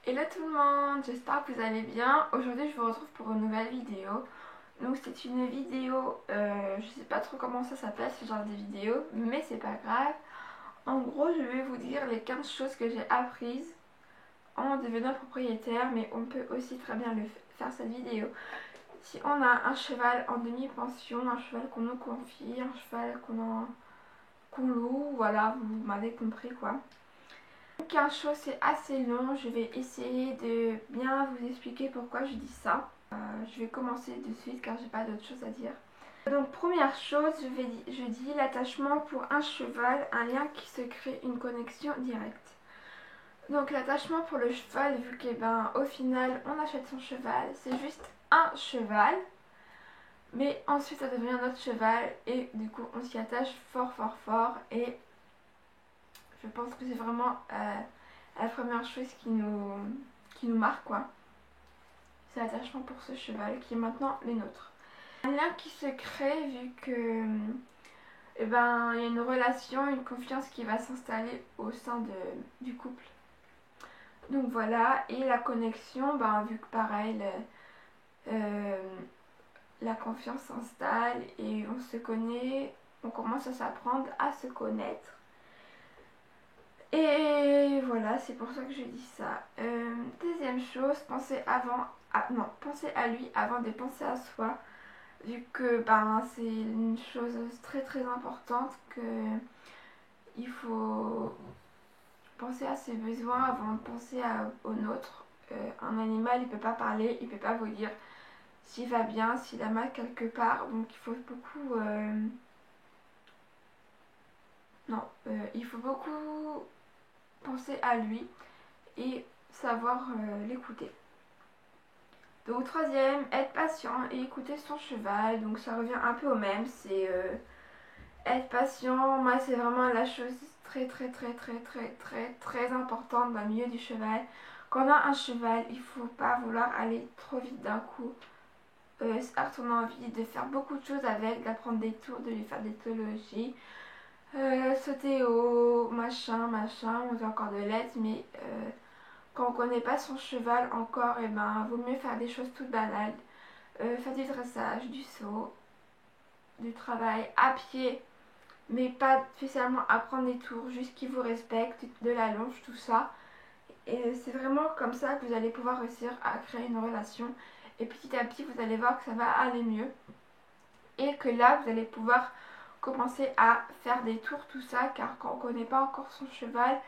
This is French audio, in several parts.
Hello tout le monde, j'espère que vous allez bien. Aujourd'hui je vous retrouve pour une nouvelle vidéo. Donc c'est une vidéo, je sais pas trop comment ça s'appelle ce genre de vidéo, mais c'est pas grave. En gros je vais vous dire les 15 choses que j'ai apprises en devenant propriétaire, mais on peut aussi très bien faire cette vidéo si on a un cheval en demi-pension, un cheval qu'on nous confie, un cheval qu'on loue, voilà, vous m'avez compris quoi. 15 choses, c'est assez long, je vais essayer de bien vous expliquer pourquoi je dis ça. Je vais commencer de suite car j'ai pas d'autre chose à dire. Donc première chose, je dis l'attachement pour un cheval, un lien qui se crée, une connexion directe. Donc l'attachement pour le cheval, vu que au final on achète son cheval, c'est juste un cheval, mais ensuite ça devient notre cheval et du coup on s'y attache fort fort fort et je pense que c'est vraiment la première chose qui nous marque quoi. C'est l'attachement pour ce cheval qui est maintenant le nôtre. Un lien qui se crée vu que il y a une relation, une confiance qui va s'installer au sein du couple. Donc voilà, et la connexion, vu que pareil, la confiance s'installe et on se connaît, on commence à s'apprendre à se connaître. Et voilà, c'est pour ça que je dis ça. Deuxième chose, pensez à lui avant de penser à soi. Vu que c'est une chose très très importante que il faut penser à ses besoins avant de penser aux nôtres. Un animal, il peut pas parler, il peut pas vous dire s'il va bien, s'il a mal quelque part. Donc il faut beaucoup il faut beaucoup penser à lui et savoir l'écouter. Donc troisième, être patient et écouter son cheval. Donc ça revient un peu au même, c'est être patient. Moi c'est vraiment la chose très très très très très très très importante dans le milieu du cheval. Quand on a un cheval, il faut pas vouloir aller trop vite d'un coup. Certes on a envie de faire beaucoup de choses avec, d'apprendre des tours, de lui faire des théologies. Sauter haut, machin, on a encore de l'aide, mais quand on connaît pas son cheval encore, vaut mieux faire des choses toutes banales. Faire du dressage, du saut, du travail à pied, mais pas spécialement apprendre des tours, juste qu'il vous respecte, de la longe, tout ça. Et c'est vraiment comme ça que vous allez pouvoir réussir à créer une relation. Et petit à petit, vous allez voir que ça va aller mieux. Et que là, vous allez pouvoir commencer à faire des tours, tout ça, car quand on ne connaît pas encore son cheval,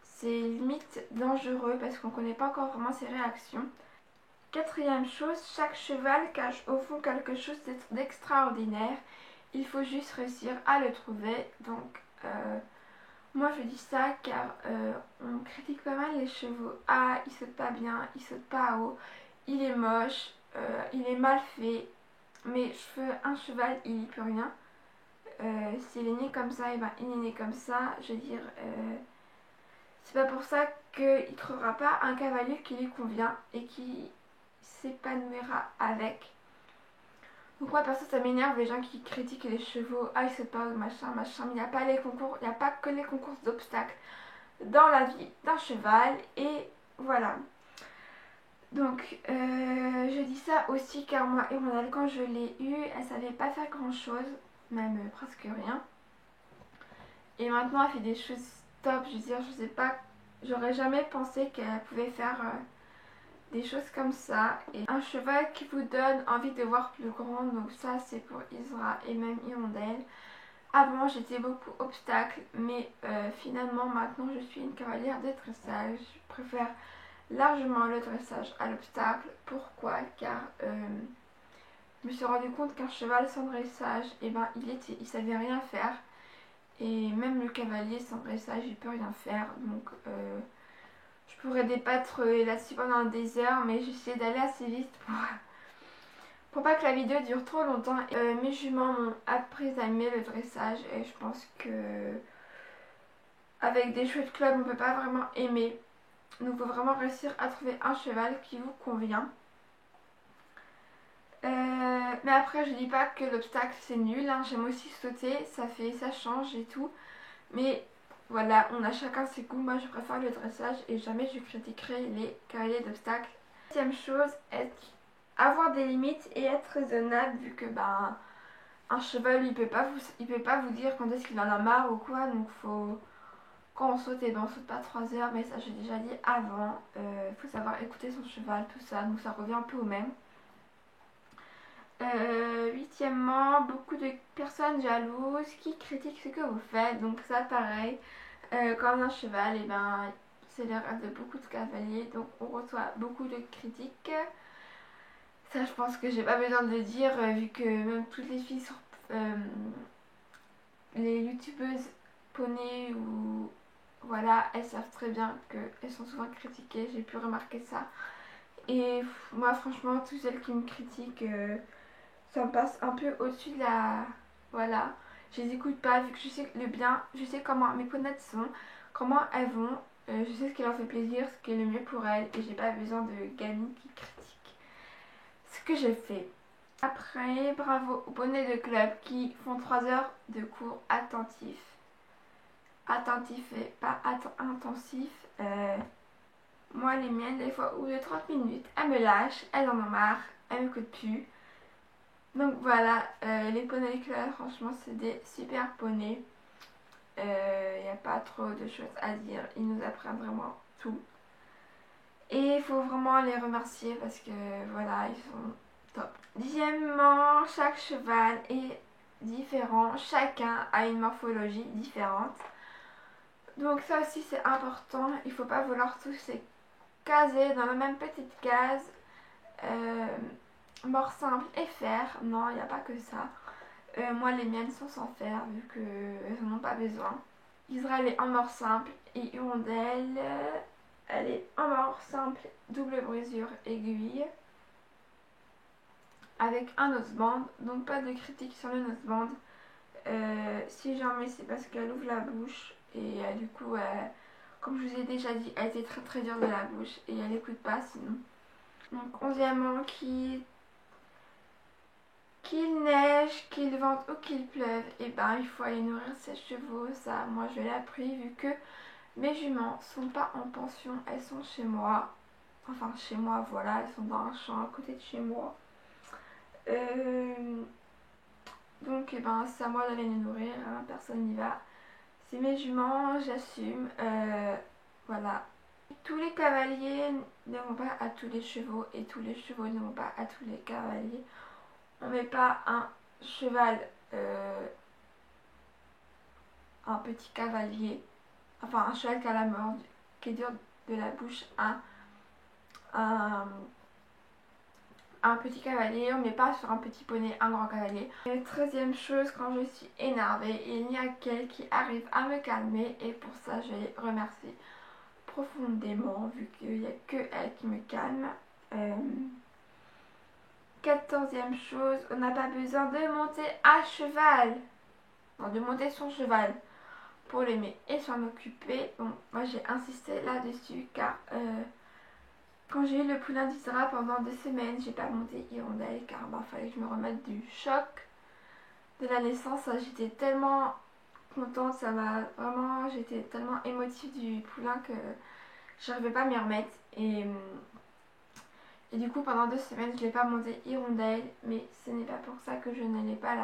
c'est limite dangereux parce qu'on ne connaît pas encore vraiment ses réactions. Quatrième chose, chaque cheval cache au fond quelque chose d'extraordinaire. Il faut juste réussir à le trouver. Donc, moi je dis ça car on critique pas mal les chevaux. Ah, il saute pas bien, il saute pas haut, il est moche, il est mal fait. Mais un cheval, il n'y peut rien. S'il est né comme ça, il est né comme ça. Je veux dire, c'est pas pour ça qu'il ne trouvera pas un cavalier qui lui convient et qui s'épanouira avec. Donc moi perso ça m'énerve les gens qui critiquent les chevaux, ah ils sautent pas machin machin, mais il n'y a pas les concours, il n'y a pas que les concours d'obstacles dans la vie d'un cheval et voilà. Donc je dis ça aussi car moi Emerald quand je l'ai eue, elle savait pas faire grand chose, même presque rien. Et maintenant elle fait des choses top, je veux dire je sais pas, j'aurais jamais pensé qu'elle pouvait faire des choses comme ça. Et un cheval qui vous donne envie de voir plus grand, donc ça c'est pour Isra et même Hirondelle. Avant j'étais beaucoup obstacle, mais finalement maintenant je suis une cavalière de dressage. Je préfère largement le dressage à l'obstacle. Pourquoi? Car je me suis rendu compte qu'un cheval sans dressage, il savait rien faire. Et même le cavalier sans dressage, il peut rien faire. Donc je pourrais débattre là-dessus pendant des heures, mais j'essaie d'aller assez vite pour pas que la vidéo dure trop longtemps. Mes juments m'ont appris à aimer le dressage et je pense que avec des chevaux de club on peut pas vraiment aimer. Donc il faut vraiment réussir à trouver un cheval qui vous convient. Mais après je dis pas que l'obstacle c'est nul, hein. J'aime aussi sauter, ça change et tout. Mais voilà, on a chacun ses goûts. Moi je préfère le dressage et jamais je critiquerai les cavaliers d'obstacles. Deuxième chose, avoir des limites et être raisonnable vu que ben un cheval il peut pas vous dire quand est-ce qu'il en a marre ou quoi, donc faut quand on saute, et ben on saute pas 3 heures, mais ça j'ai déjà dit avant. Faut savoir écouter son cheval, tout ça, donc ça revient un peu au même. Huitièmement, beaucoup de personnes jalouses qui critiquent ce que vous faites, donc ça pareil. Comme un cheval, et ben c'est le rêve de beaucoup de cavaliers, donc on reçoit beaucoup de critiques. Ça je pense que j'ai pas besoin de le dire vu que même toutes les filles sur les youtubeuses poney ou voilà, elles savent très bien qu'elles sont souvent critiquées, j'ai pu remarquer ça. Et moi franchement, toutes celles qui me critiquent, ça me passe un peu au-dessus de la... Voilà, je les écoute pas vu que je sais le bien, je sais comment mes ponettes sont, comment elles vont, je sais ce qui leur fait plaisir, ce qui est le mieux pour elles et j'ai pas besoin de gamines qui critiquent ce que je fais. Après, bravo aux bonnets de club qui font 3 heures de cours attentifs. Attentif et pas intensif. Moi, les miennes, des fois, au bout de 30 minutes, elles me lâchent, elles en ont marre, elles me coûtent plus. Donc voilà, les poneys de club, franchement, c'est des super poneys. Il n'y a pas trop de choses à dire, ils nous apprennent vraiment tout. Et il faut vraiment les remercier parce que voilà, ils sont top. Dixièmement, chaque cheval est différent, chacun a une morphologie différente. Donc ça aussi c'est important, il ne faut pas vouloir tous les caser dans la même petite case. Mort simple et fer, non il n'y a pas que ça. Moi les miennes sont sans fer vu qu'elles n'en ont pas besoin. Israël est en mort simple et Hirondelle, elle est en mort simple, double brisure aiguille. Avec un noseband, donc pas de critique sur le noseband. Si j'en mets c'est parce qu'elle ouvre la bouche et du coup comme je vous ai déjà dit elle était très très dure de la bouche et elle n'écoute pas sinon. Donc onzièmement, qu'il neige, qu'il vente ou qu'il pleuve, et ben il faut aller nourrir ses chevaux. Ça moi je l'ai appris vu que mes juments sont pas en pension, elles sont chez moi. Enfin chez moi voilà, elles sont dans un champ à côté de chez moi. Donc et ben c'est à moi d'aller les nourrir, hein, personne n'y va. C'est mes juments, j'assume. Voilà. Tous les cavaliers ne vont pas à tous les chevaux et tous les chevaux ne vont pas à tous les cavaliers. On met pas un cheval, un petit cavalier, enfin un cheval qui a la mort, qui est dur de la bouche, un petit cavalier, on met pas sur un petit poney un grand cavalier. Et 13e chose, quand je suis énervée, il y a qu'elle qui arrive à me calmer et pour ça je les remercie profondément vu qu'il n'y a que elle qui me calme. 14e chose, on n'a pas besoin de monter à cheval, non, de monter son cheval pour l'aimer et s'en occuper. Bon, moi j'ai insisté là-dessus car quand j'ai eu le poulain d'Isra pendant 2 semaines, j'ai pas monté Hirondelle car bah, fallait que je me remette du choc de la naissance. J'étais tellement contente, ça m'a vraiment, j'étais tellement émotive du poulain que j'arrivais pas à m'y remettre. Et du coup pendant 2 semaines je l'ai pas monté Hirondelle, mais ce n'est pas pour ça que je n'allais pas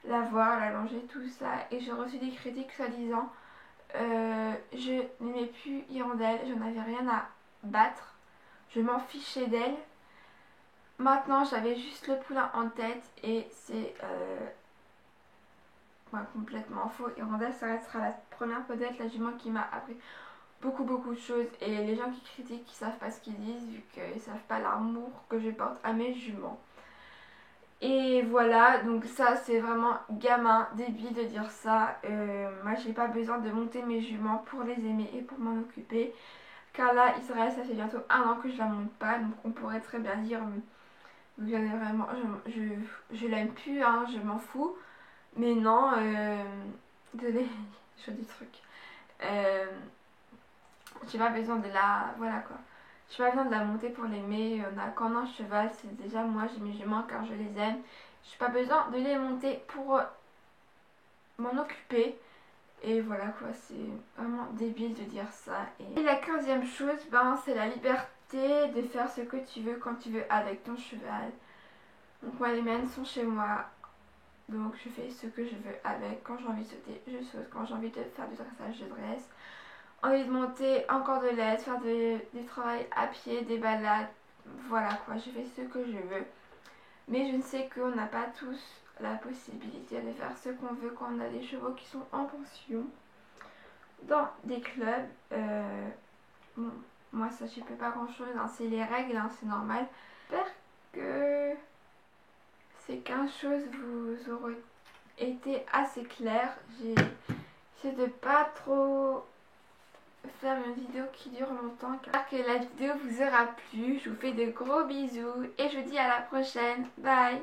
la voir, la longer, tout ça. Et j'ai reçu des critiques soi-disant je n'aimais plus Hirondelle, j'en avais rien à battre, je m'en fichais d'elle. Maintenant j'avais juste le poulain en tête et c'est complètement faux. Hirondelle ça restera la première peut-être la jument qui m'a appris beaucoup de choses et les gens qui critiquent ils savent pas ce qu'ils disent vu qu'ils savent pas l'amour que je porte à mes juments. Et voilà, donc ça c'est vraiment gamin, débile de dire ça. Moi j'ai pas besoin de monter mes juments pour les aimer et pour m'en occuper. Car là Israël ça fait bientôt 1 an que je la monte pas, donc on pourrait très bien dire vraiment, je l'aime plus, hein, je m'en fous. Mais non, désolé, je dis truc. J'ai pas besoin de la... Voilà quoi. J'ai pas besoin de la monter pour l'aimer. Quand on a un cheval, c'est déjà moi, j'ai mes juments car je les aime. J'ai pas besoin de les monter pour m'en occuper. Et voilà quoi, c'est vraiment débile de dire ça. Et la 15e chose, c'est la liberté de faire ce que tu veux quand tu veux avec ton cheval. Donc moi les miennes sont chez moi. Donc je fais ce que je veux avec. Quand j'ai envie de sauter, je saute. Quand j'ai envie de faire du dressage, je dresse. Envie de monter en cordelette, faire du travail à pied, des balades. Voilà quoi, je fais ce que je veux. Mais je ne sais qu'on n'a pas tous la possibilité de faire ce qu'on veut quand on a des chevaux qui sont en pension dans des clubs. Bon, moi ça j'y peux pas grand chose, hein, c'est les règles, hein, c'est normal. J'espère que ces 15 choses vous auront été assez claires. J'ai essayé de pas trop faire une vidéo qui dure longtemps. J'espère que la vidéo vous aura plu. Je vous fais de gros bisous et je vous dis à la prochaine. Bye.